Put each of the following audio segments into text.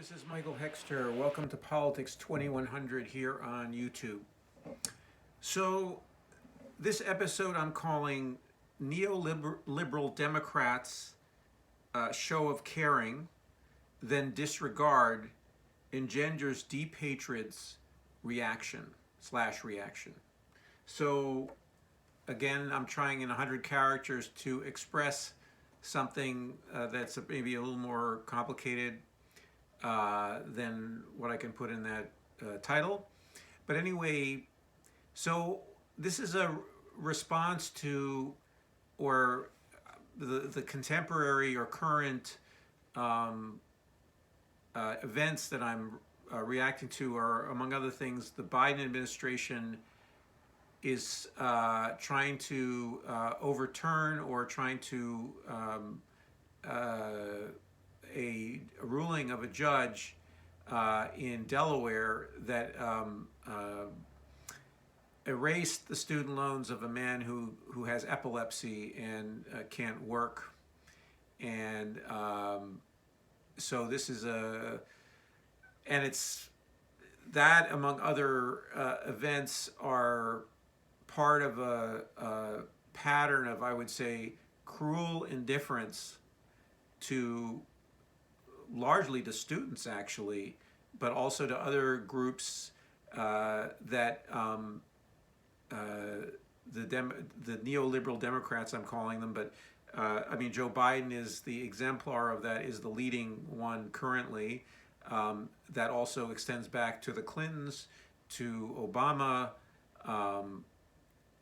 This is Michael Hexter. Welcome to Politics 2100 here on YouTube. So, this episode I'm calling Neoliberal Democrats Show of Caring, Then Disregard, Engenders Deep Hatred's Reaction. So, again, I'm trying in 100 characters to express something that's maybe a little more complicated than what I can put in that title. But anyway, so this is a response to or the contemporary or current events that I'm reacting to are, among other things, the Biden administration is trying to overturn or trying to a ruling of a judge in Delaware that erased the student loans of a man who has epilepsy and can't work. And so this is and it's that, among other events, are part of a pattern of, I would say, cruel indifference to largely to students, actually, but also to other groups that the neoliberal Democrats, I'm calling them, but I mean, Joe Biden is the exemplar of that, is the leading one currently. That also extends back to the Clintons, to Obama.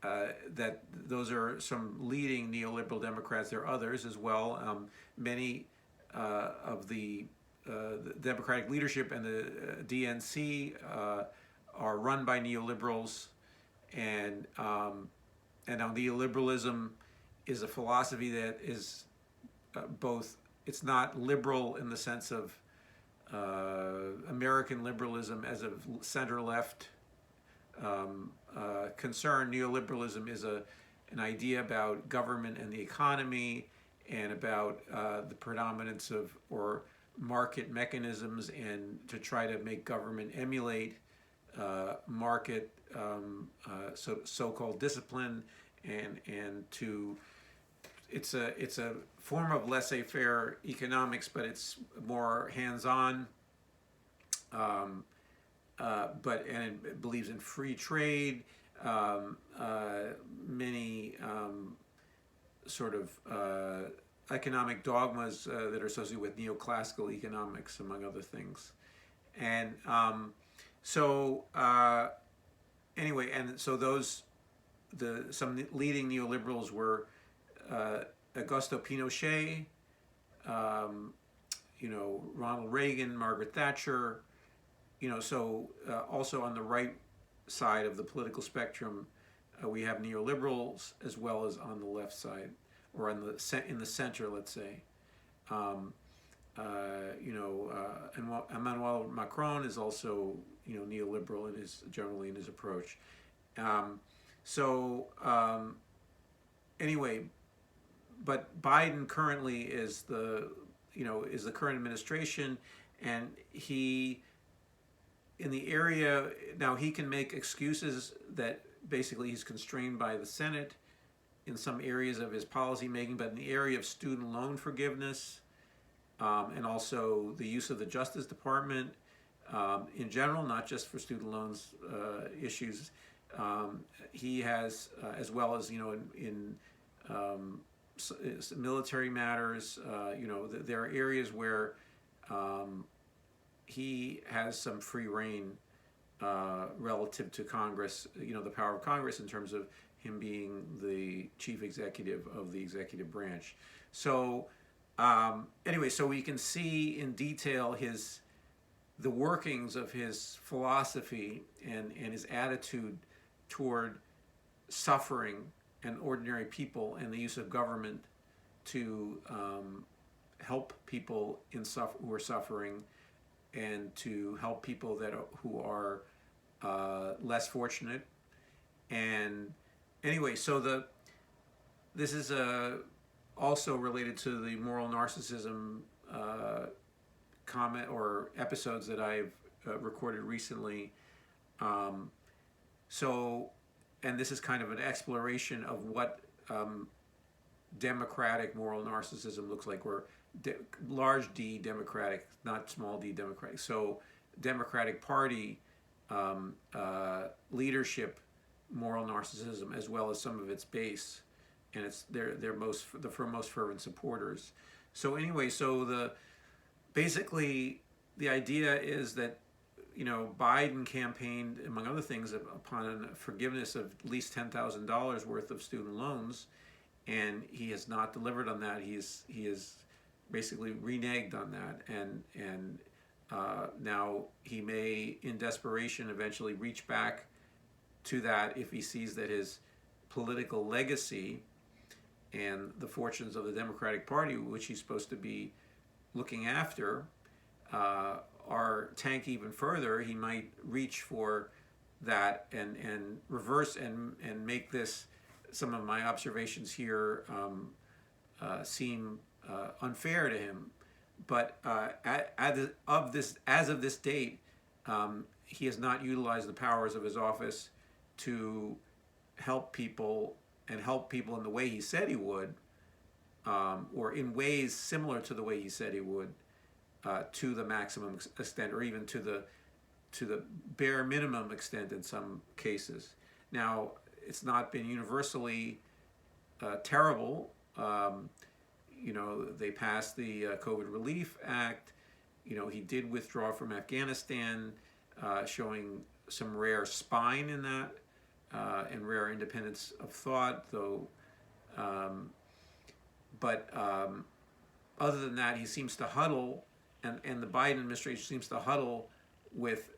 That those are some leading neoliberal Democrats. There are others as well. Many of the Democratic leadership and the DNC are run by neoliberals, and now neoliberalism is a philosophy that is both. It's not liberal in the sense of American liberalism as a center-left concern. Neoliberalism is an idea about government and the economy, and about the predominance of or market mechanisms, and to try to make government emulate market so-called discipline, and to it's a form of laissez-faire economics, but it's more hands-on. But it believes in free trade. Many sort of economic dogmas that are associated with neoclassical economics, among other things. And anyway, and so some leading neoliberals were Augusto Pinochet, Ronald Reagan, Margaret Thatcher. So also on the right side of the political spectrum, we have neoliberals, as well as on the left side, or in the center, let's say. Emmanuel Macron is also neoliberal generally in his approach. Anyway, but Biden currently is the current administration, and he, in the area, now he can make excuses that basically he's constrained by the Senate in some areas of his policy making, but in the area of student loan forgiveness, and also the use of the Justice Department in general, not just for student loans issues, he has, as well as in military matters, there are areas where he has some free reign relative to Congress, the power of Congress, in terms of him being the chief executive of the executive branch. So anyway, so we can see in detail the workings of his philosophy and his attitude toward suffering and ordinary people, and the use of government to help people who are suffering, and to help people who are less fortunate. And anyway, so this is also related to the moral narcissism comment or episodes that I've recorded recently. Um, so, and this is kind of an exploration of what democratic moral narcissism looks like, or large D democratic, not small d democratic. So, Democratic Party leadership moral narcissism, as well as some of its base, and it's their most fervent supporters. So anyway, basically the idea is that Biden campaigned, among other things, upon forgiveness of at least $10,000 worth of student loans, and he has not delivered on that. He is basically reneged on that, and now he may, in desperation, eventually reach back to that if he sees that his political legacy and the fortunes of the Democratic Party, which he's supposed to be looking after, are tanked even further. He might reach for that and reverse and make this, some of my observations here seem unfair to him. But as of this date, he has not utilized the powers of his office to help people and help people in the way he said he would, or in ways similar to the way he said he would, to the maximum extent, or even to the bare minimum extent in some cases. Now, it's not been universally terrible. They passed the COVID Relief Act. He did withdraw from Afghanistan, showing some rare spine in that, and rare independence of thought, though. But other than that, he seems to huddle, and the Biden administration seems to huddle with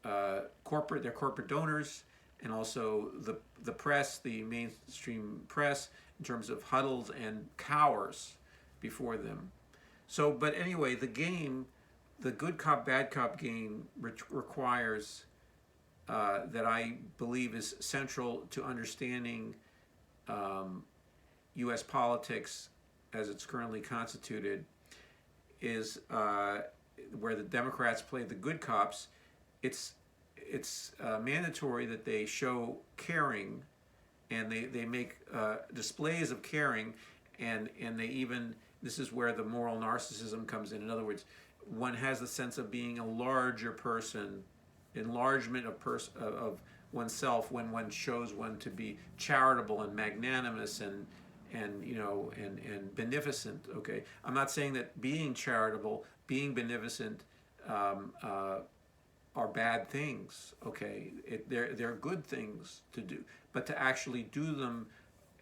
their corporate donors, and also the press, the mainstream press, in terms of huddles and cowers before them. So, but anyway, the game, the good cop, bad cop game, requires that I believe is central to understanding U.S. politics as it's currently constituted, is where the Democrats play the good cops. It's mandatory that they show caring, and they make displays of caring, and they even, this is where the moral narcissism comes in. In other words, one has the sense of being a larger person, enlargement of oneself, when one shows one to be charitable and magnanimous and beneficent. Okay, I'm not saying that being charitable, being beneficent, are bad things. Okay, they're good things to do, but to actually do them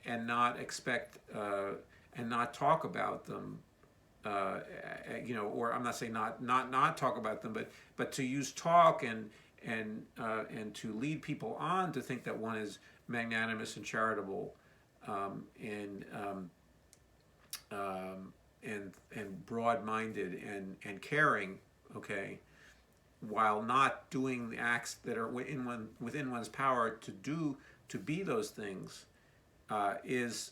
and not expect and not talk about them, or I'm not saying not talk about them, but to use talk and to lead people on to think that one is magnanimous and charitable, and broad-minded and caring. Okay, while not doing the acts that are within one's power to be those things, is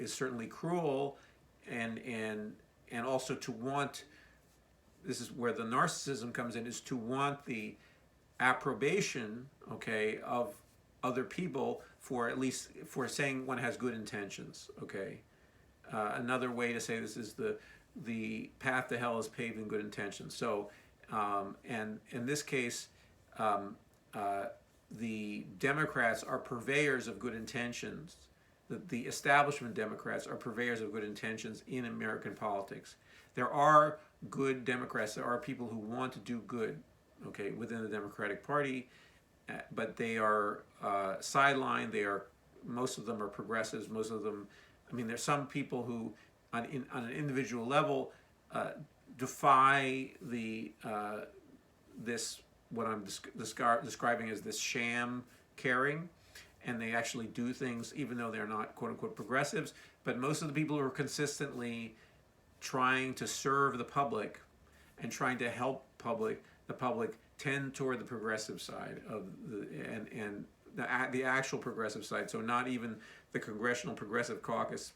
certainly cruel, and also to want. This is where the narcissism comes in: is to want the approbation, okay, of other people for at least for saying one has good intentions. Okay, another way to say this is the path to hell is paved in good intentions. So, and in this case, the Democrats are purveyors of good intentions. The establishment Democrats are purveyors of good intentions in American politics. There are good Democrats. There are people who want to do good, okay, within the Democratic Party, but they are sidelined. Most of them are progressives. Most of them, there's some people who, on an individual level, defy this, what I'm describing as this sham caring, and they actually do things even though they're not quote unquote progressives. But most of the people who are consistently trying to serve the public and trying to help the public tend toward the progressive side of the actual progressive side. So not even the Congressional Progressive Caucus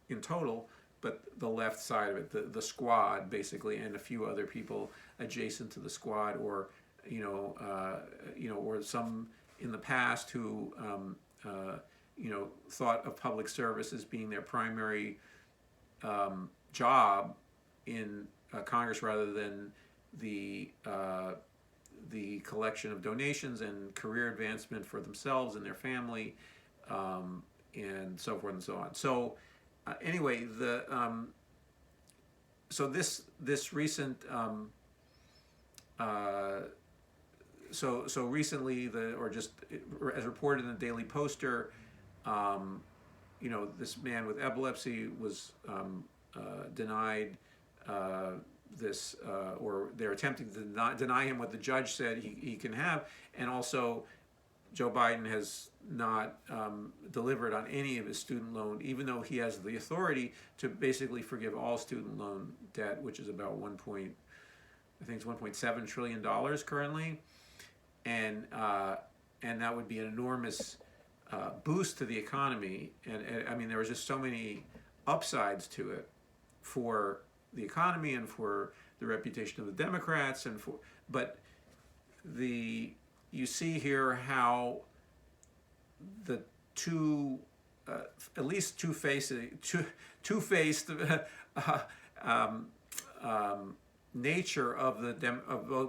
in total, but the left side of it, the squad basically, and a few other people adjacent to the squad, or or some in the past who thought of public service as being their primary job in Congress, rather than the collection of donations and career advancement for themselves and their family, and so forth and so on. So anyway, so this recent so recently, or just as reported in the Daily Poster, this man with epilepsy was denied this, or they're attempting to deny him what the judge said he can have, and also Joe Biden has not delivered on any of his student loan, even though he has the authority to basically forgive all student loan debt, which is about $1.7 trillion currently, and that would be an enormous boost to the economy. And I mean, there was just so many upsides to it for the economy and for the reputation of the Democrats, but you see here how the at least two-faced nature of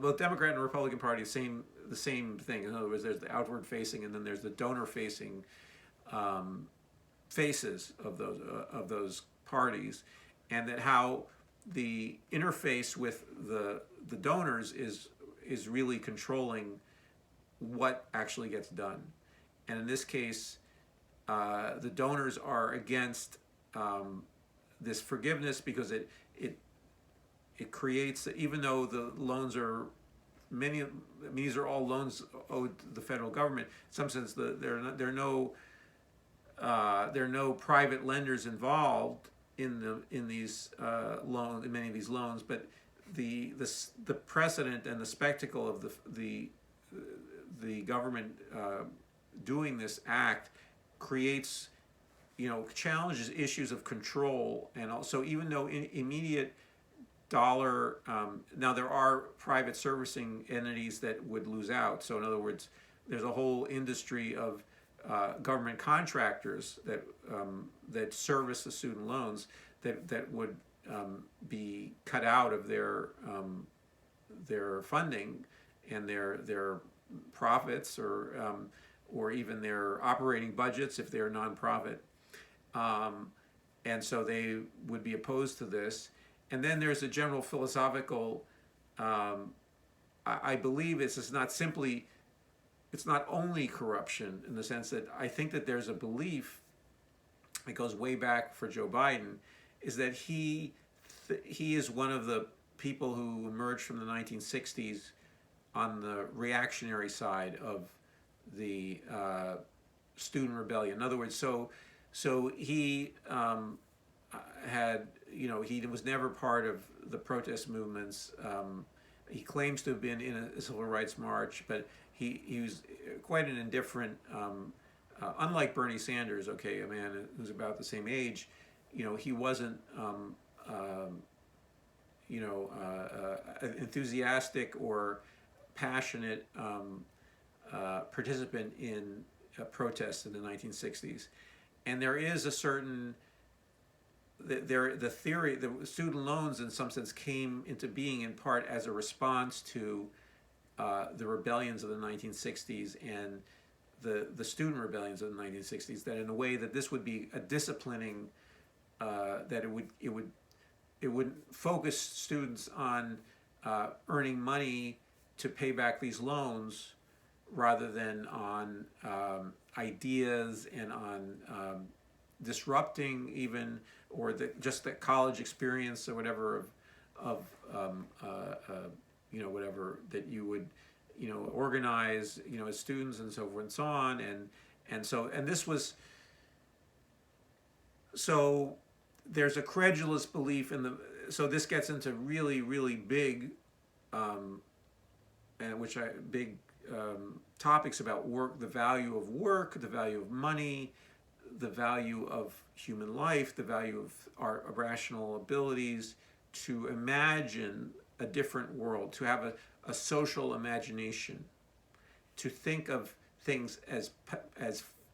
both Democrat and Republican Party, the same thing. In other words, there's the outward facing, and then there's the donor facing faces of those parties, and that how the interface with the donors is really controlling what actually gets done. And in this case, the donors are against this forgiveness because it creates, even though the loans are these are all loans owed to the federal government. In some sense, there are no private lenders involved in these loans, in many of these loans, but the precedent and the spectacle of the government doing this act creates, challenges issues of control. And also, even though immediate dollar, now there are private servicing entities that would lose out. So in other words, there's a whole industry of government contractors that service the student loans that would be cut out of their funding and their profits, or even their operating budgets if they're nonprofit, and so they would be opposed to this. And then there's a general philosophical, I believe it's not only corruption, in the sense that I think that there's a belief that goes way back for Joe Biden, is that he is one of the people who emerged from the 1960s on the reactionary side of the student rebellion. In other words, so he had, he was never part of the protest movements. He claims to have been in a civil rights march, but he was quite an indifferent, unlike Bernie Sanders, a man who's about the same age. He wasn't enthusiastic or passionate participant in protests in the 1960s. And there is a certain, the theory, the student loans in some sense came into being in part as a response to the rebellions of the 1960s and the student rebellions of the 1960s, that in a way that this would be a disciplining, that it would focus students on earning money to pay back these loans, rather than on ideas and on disrupting even, or just the college experience or whatever of whatever that you would organize as students and so forth and so on, and this was, so there's a credulous belief in so this gets into really, really big topics about work, the value of work, the value of money, the value of human life, the value of our rational abilities to imagine a different world, to have a social imagination, to think of things as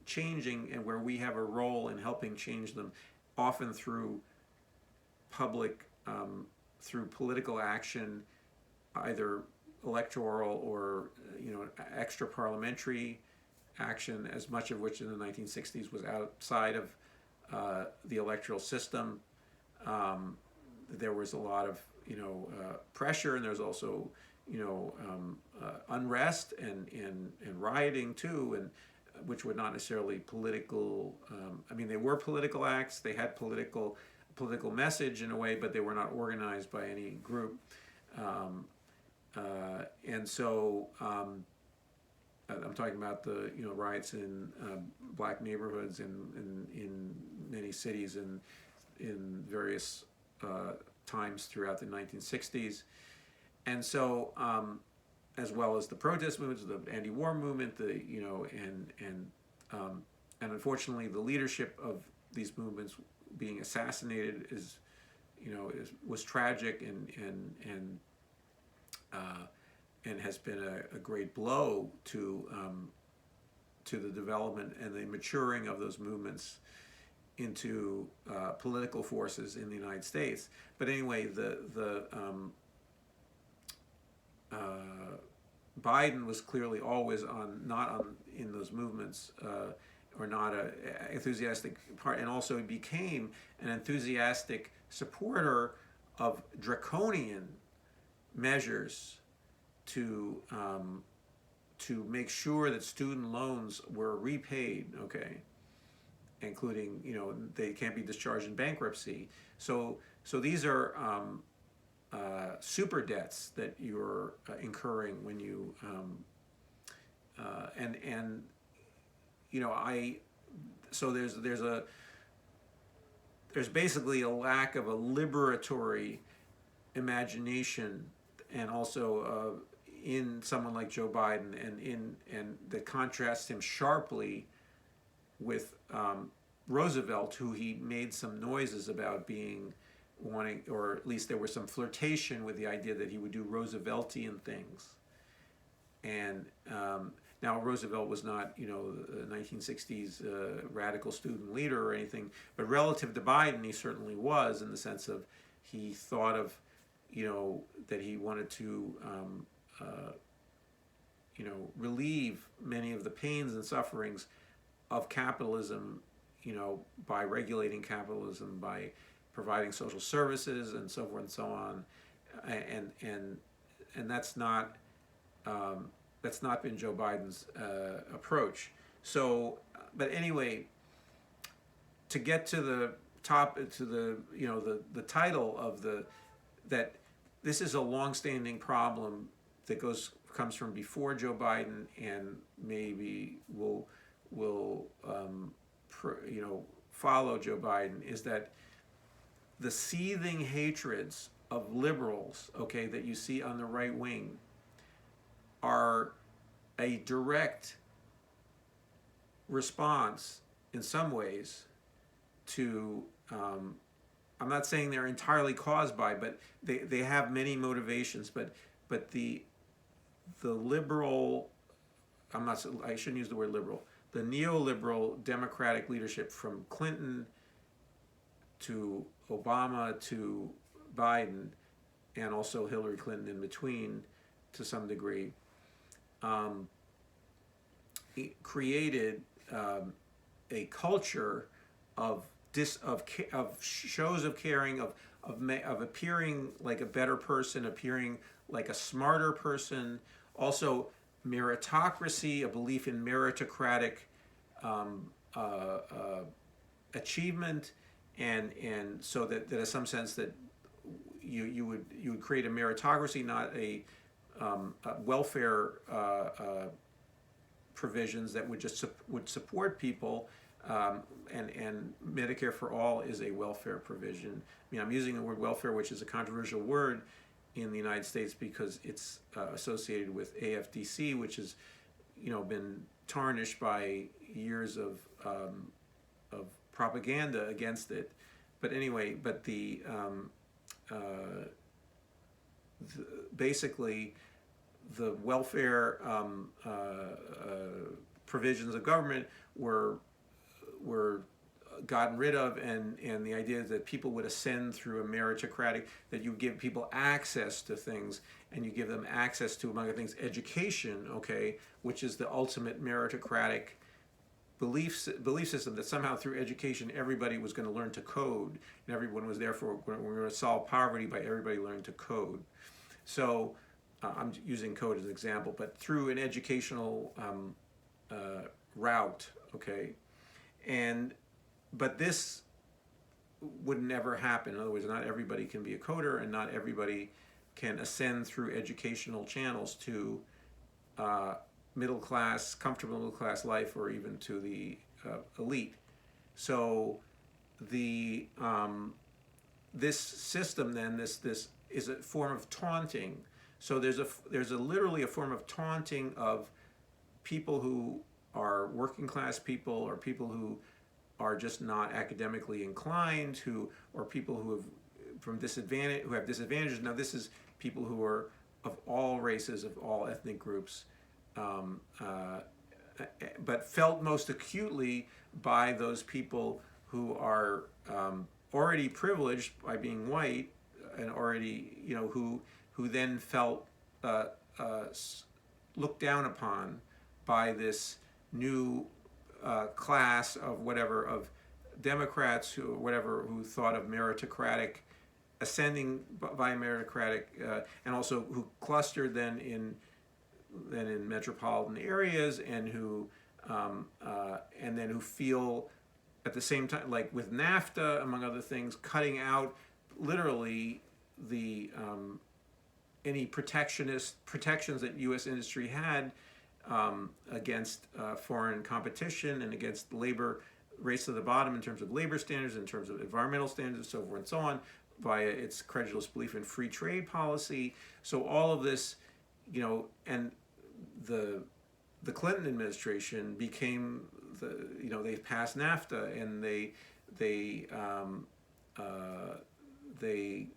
changing and where we have a role in helping change them, often through public, through political action, either electoral or extra parliamentary action, as much of which in the 1960s was outside of the electoral system. There was a lot of pressure, and there's also unrest and rioting too, and which were not necessarily political. I mean, they were political acts. They had political message in a way, but they were not organized by any group. And so I'm talking about the riots in black neighborhoods in many cities and in various times throughout the 1960s, and so as well as the protest movements, the anti-war movement, and unfortunately the leadership of these movements being assassinated was tragic and has been a great blow to the development and the maturing of those movements into political forces in the United States. But anyway, Biden was clearly always not in those movements, or not a enthusiastic part, and also became an enthusiastic supporter of draconian measures to make sure that student loans were repaid, including they can't be discharged in bankruptcy. So these are super debts that you're incurring when you so there's basically a lack of a liberatory imagination, and also in someone like Joe Biden, and that contrasts him sharply with Roosevelt, who he made some noises about wanting, or at least there was some flirtation with the idea that he would do Rooseveltian things. And now Roosevelt was not, a 1960s radical student leader or anything, but relative to Biden, he certainly was, in the sense of he thought of, that he wanted to, relieve many of the pains and sufferings of capitalism, by regulating capitalism, by providing social services and so forth and so on, and that's not been Joe Biden's approach. So, but anyway, to get to the top, to the title of that this is a long-standing problem that comes from before Joe Biden, and maybe will follow Joe Biden, is that the seething hatreds of liberals, that you see on the right wing, are a direct response in some ways to, I'm not saying they're entirely caused by, but they have many motivations, but the liberal, I shouldn't use the word liberal, the neoliberal Democratic leadership from Clinton to Obama to Biden, and also Hillary Clinton in between to some degree, it created a culture of shows of caring, of appearing like a better person, appearing like a smarter person, also meritocracy, a belief in meritocratic achievement, and so that in some sense that you would create a meritocracy, not a welfare provisions that would support people, and Medicare for all is a welfare provision. I mean, I'm using the word welfare, which is a controversial word in the United States because it's associated with AFDC, which has been tarnished by years of propaganda against it. But anyway, but basically the welfare provisions of government were gotten rid of, and the idea that people would ascend through a meritocratic, that you give people access to things, and you give them access to, among other things, education, okay, which is the ultimate meritocratic belief system, that somehow through education everybody was going to learn to code, and everyone was therefore we're going to solve poverty by everybody learning to code. So I'm using code as an example, but through an educational route, okay, but this would never happen. In other words, not everybody can be a coder, and not everybody can ascend through educational channels to middle class, comfortable middle class life, or even to the elite. So the this system then, this is a form of taunting. So there's literally a form of taunting of people who are working class people, or people who are just not academically inclined, or people who have disadvantages. Now this is people who are of all races, of all ethnic groups, but felt most acutely by those people who are already privileged by being white, and already, who then felt looked down upon by this new class of Democrats who thought of meritocratic, ascending by meritocratic, and also who clustered then in metropolitan areas, and who feel at the same time, like with NAFTA, among other things, cutting out literally the any protections that U.S. industry had against foreign competition, and against race to the bottom in terms of labor standards, in terms of environmental standards, and so forth and so on, via its credulous belief in free trade policy. So all of this, and the Clinton administration became they passed NAFTA, and they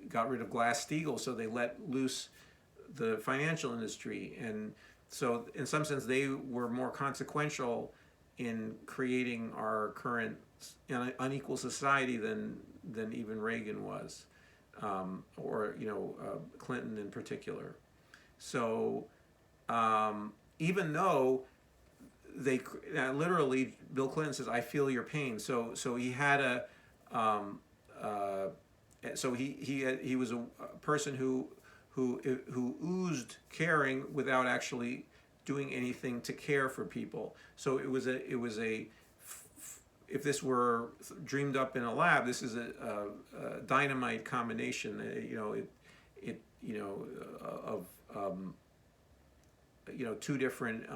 got rid of Glass-Steagall, so they let loose the financial industry, and so in some sense they were more consequential in creating our current unequal society than even Reagan was, or Clinton in particular. So even though they literally, Bill Clinton says, "I feel your pain." So he had he was a person who oozed caring without actually doing anything to care for people. So it was a if this were dreamed up in a lab, this is a dynamite combination. Of two different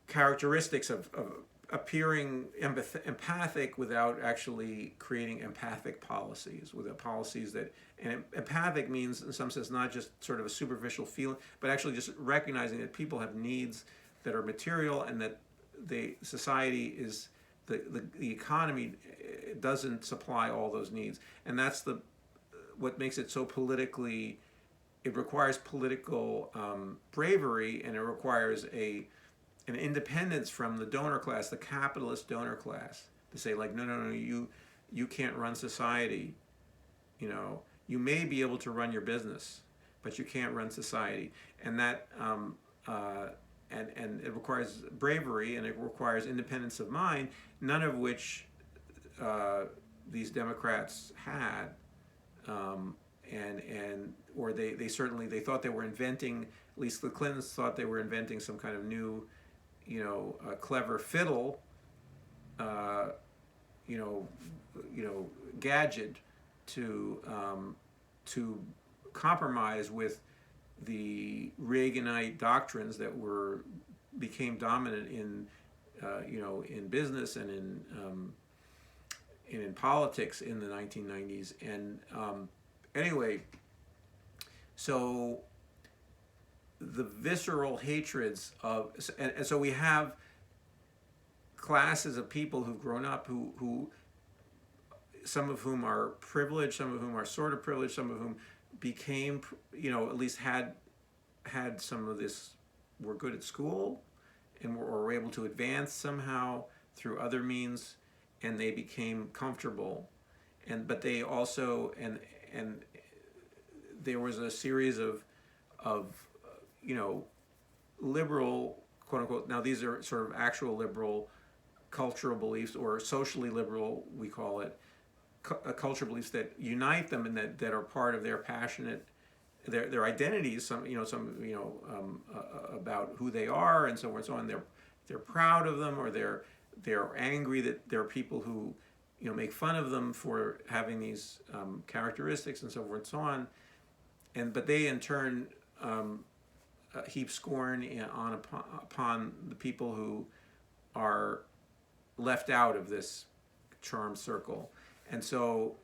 characteristics of appearing empathic without actually creating empathic policies, with policies that, and empathic means in some sense not just sort of a superficial feeling, but actually just recognizing that people have needs that are material, and that society is the economy doesn't supply all those needs, and that's what makes it so politically. It requires political bravery, and it requires an independence from the donor class, the capitalist donor class, to say, like, no, you can't run society. You may be able to run your business, but you can't run society, and that and it requires bravery, and it requires independence of mind, none of which these Democrats had. Or they certainly thought they were inventing, at least the Clintons thought they were inventing some kind of new, clever fiddle, gadget to compromise with the Reaganite doctrines that became dominant in business and in politics in the 1990s. And anyway, so the visceral hatreds and so we have classes of people who've grown up, who some of whom are privileged, some of whom are sort of privileged, some of whom became, at least had some of this, were good at school, and were able to advance somehow through other means, and they became comfortable, but they also, and there was a series of liberal, quote unquote, now these are sort of actual liberal cultural beliefs, or socially liberal, we call it, cultural beliefs that unite them and that are part of their passionate, their identities, some about who they are and so forth and so on. They're proud of them, or they're angry that there are people who make fun of them for having these characteristics and so forth and so on. But they in turn heap scorn upon the people who are left out of this charm circle. And so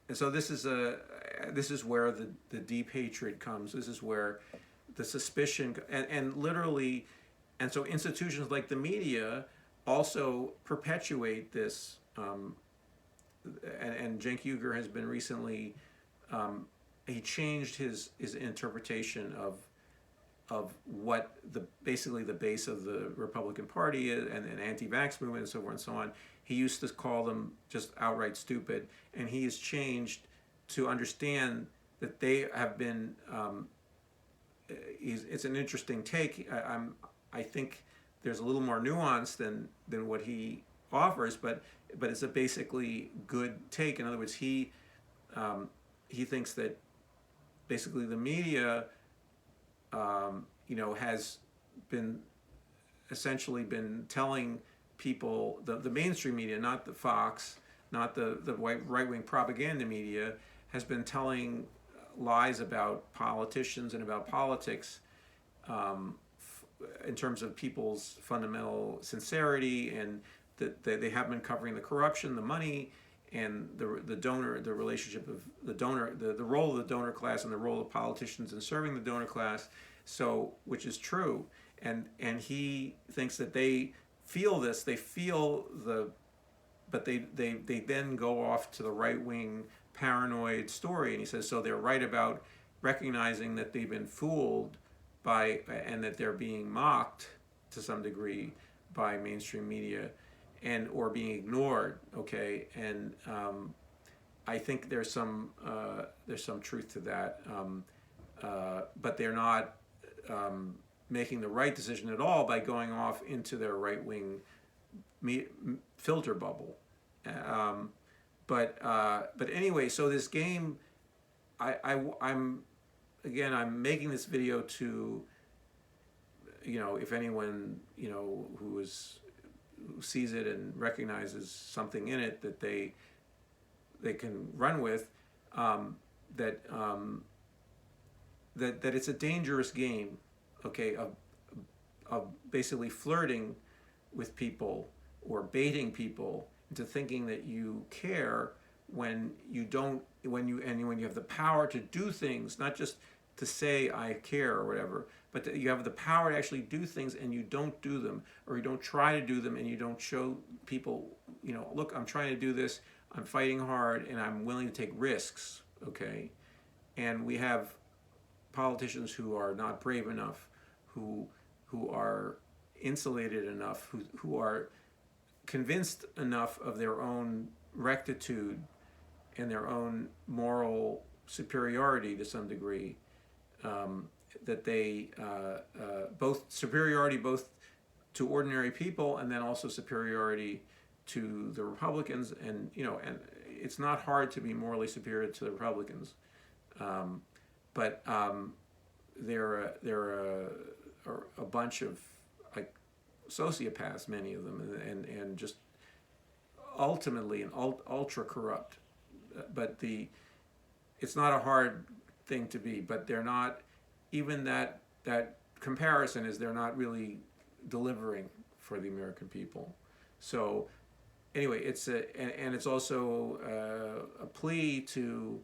this is where the deep hatred comes. This is where the suspicion and literally, and so institutions like the media also perpetuate this. And Cenk Uygur has been recently, he changed his interpretation of what basically the base of the Republican Party is, and an anti-vax movement and so forth and so on. He used to call them just outright stupid, and he has changed to understand that they have been. It's an interesting take. I think there's a little more nuance than what he offers, but it's a basically good take. In other words, he thinks that basically the media, has been essentially been telling people, the mainstream media, not the Fox, not the right-wing propaganda media, has been telling lies about politicians and about politics in terms of people's fundamental sincerity, and that they have been covering the corruption, the money, and the donor, the relationship of the donor, the role of the donor class, and the role of politicians in serving the donor class. So, which is true, and he thinks that they feel this, but they then go off to the right-wing paranoid story, and he says, so they're right about recognizing that they've been fooled by, and that they're being mocked to some degree by mainstream media, or being ignored. Okay, and I think there's some truth to that, but they're not making the right decision at all by going off into their right-wing filter bubble. But anyway, so this game, I'm making this video to, if anyone who sees it and recognizes something in it that they can run with, that it's a dangerous game, okay, of basically flirting with people or baiting people into thinking that you care when you don't, when you have the power to do things, not just to say I care or whatever, but that you have the power to actually do things and you don't do them, or you don't try to do them, and you don't show people, look, I'm trying to do this, I'm fighting hard, and I'm willing to take risks, okay? And we have politicians who are not brave enough, who are insulated enough, who are convinced enough of their own rectitude and their own moral superiority to some degree, that they both superiority both to ordinary people, and then also superiority to the Republicans, and and it's not hard to be morally superior to the Republicans, but they're a bunch of like sociopaths, many of them, and just ultimately ultra corrupt. But it's not a hard thing to be, but they're not, even that comparison is, they're not really delivering for the American people. So anyway, it's also a plea to,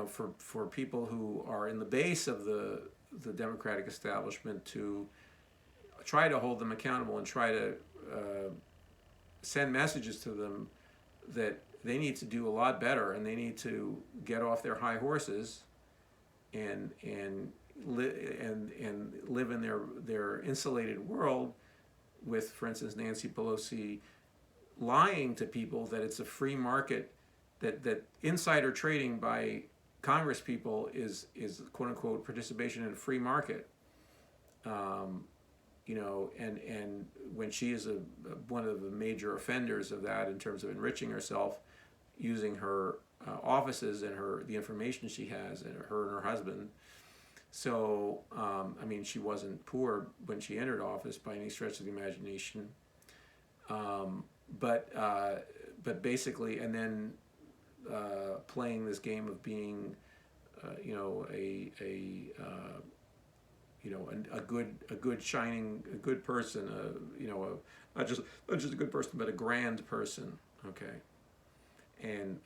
for people who are in the base of the Democratic establishment to try to hold them accountable and try to send messages to them that they need to do a lot better, and they need to get off their high horses and live in their insulated world with, for instance, Nancy Pelosi lying to people that it's a free market, that insider trading by Congress people is quote unquote participation in a free market. You know, and when she is one of the major offenders of that in terms of enriching herself using her offices and the information she has, and her husband. So, I mean, she wasn't poor when she entered office by any stretch of the imagination. But basically, and then playing this game of being, you know, a good shining, a good person, you know, not just a good person, but a grand person. Okay, and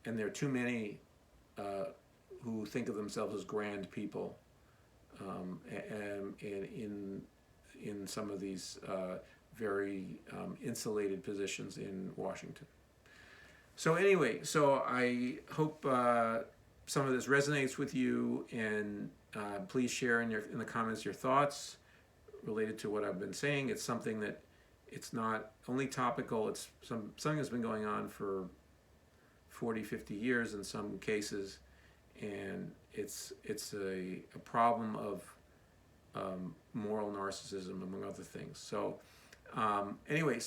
there are too many who think of themselves as grand people, and in some of these very insulated positions in Washington. So anyway, so I hope some of this resonates with you, and please share in the comments your thoughts related to what I've been saying. It's something that it's not only topical, it's something that's been going on for 40, 50 years in some cases, and it's a problem of moral narcissism, among other things. So anyway,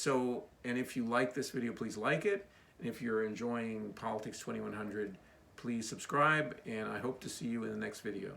and if you like this video, please like it, and if you're enjoying Politics 2100, please subscribe, and I hope to see you in the next video.